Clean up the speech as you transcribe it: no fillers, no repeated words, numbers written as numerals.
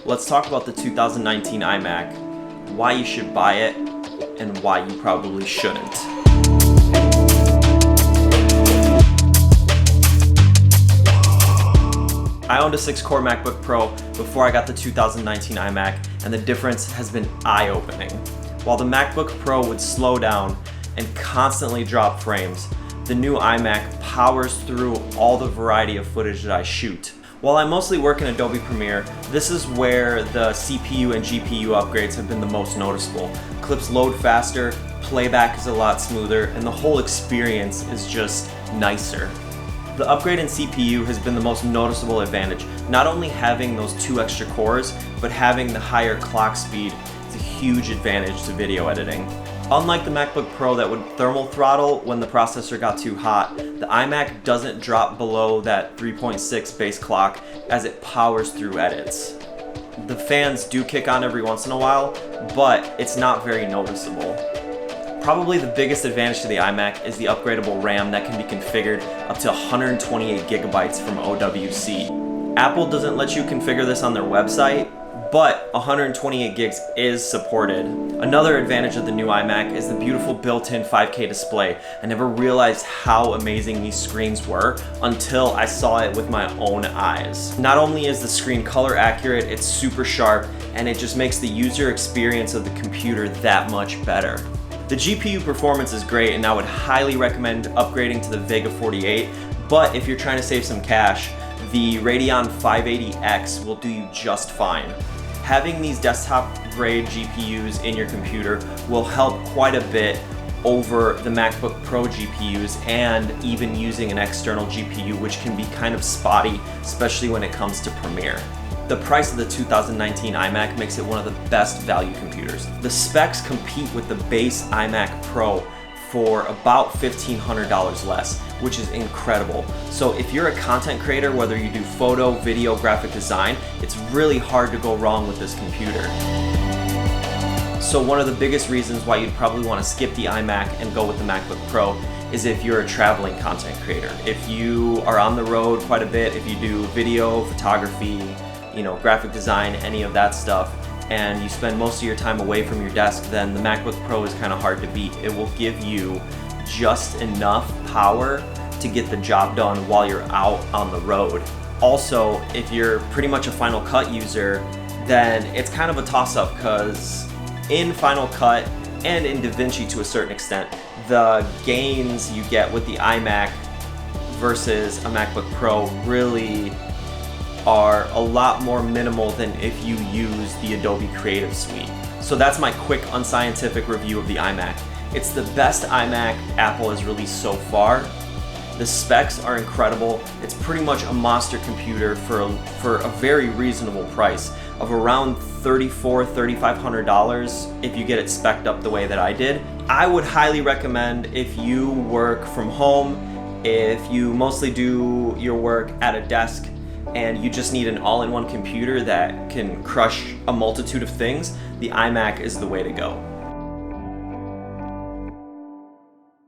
let's talk about the 2019 iMac, why you should buy it, and why you probably shouldn't. I owned a 6-core MacBook Pro before I got the 2019 iMac, and the difference has been eye-opening. While the MacBook Pro would slow down and constantly drop frames, the new iMac powers through all the variety of footage that I shoot. While I mostly work in Adobe Premiere, this is where the CPU and GPU upgrades have been the most noticeable. Clips load faster, playback is a lot smoother, and the whole experience is just nicer. The upgrade in CPU has been the most noticeable advantage. Not only having those 2 extra cores, but having the higher clock speed is a huge advantage to video editing. Unlike the MacBook Pro that would thermal throttle when the processor got too hot, the iMac doesn't drop below that 3.6 base clock as it powers through edits. The fans do kick on every once in a while, but it's not very noticeable. Probably the biggest advantage to the iMac is the upgradable RAM that can be configured up to 128 gigabytes from OWC. Apple doesn't let you configure this on their website, but 128 gigs is supported. Another advantage of the new iMac is the beautiful built-in 5K display. I never realized how amazing these screens were until I saw it with my own eyes. Not only is the screen color accurate, it's super sharp, and it just makes the user experience of the computer that much better. The GPU performance is great, and I would highly recommend upgrading to the Vega 48, but if you're trying to save some cash, the Radeon 580X will do you just fine. Having these desktop-grade GPUs in your computer will help quite a bit over the MacBook Pro GPUs, and even using an external GPU, which can be kind of spotty, especially when it comes to Premiere. The price of the 2019 iMac makes it one of the best value computers. The specs compete with the base iMac Pro for about $1,500 less, which is incredible. So if you're a content creator, whether you do photo, video, graphic design, it's really hard to go wrong with this computer. So one of the biggest reasons why you'd probably want to skip the iMac and go with the MacBook Pro is if you're a traveling content creator. If you are on the road quite a bit, if you do video, photography, graphic design, any of that stuff, and you spend most of your time away from your desk, then the MacBook Pro is kind of hard to beat. It will give you just enough power to get the job done while you're out on the road. Also, if you're pretty much a Final Cut user, then it's kind of a toss-up, because in Final Cut and in DaVinci to a certain extent, the gains you get with the iMac versus a MacBook Pro really are a lot more minimal than if you use the Adobe Creative Suite. So that's my quick unscientific review of the iMac. It's the best iMac Apple has released so far. The specs are incredible. It's pretty much a monster computer for a very reasonable price of around $3,500 if you get it spec'd up the way that I did. I would highly recommend, if you work from home, if you mostly do your work at a desk, and you just need an all-in-one computer that can crush a multitude of things, the iMac is the way to go.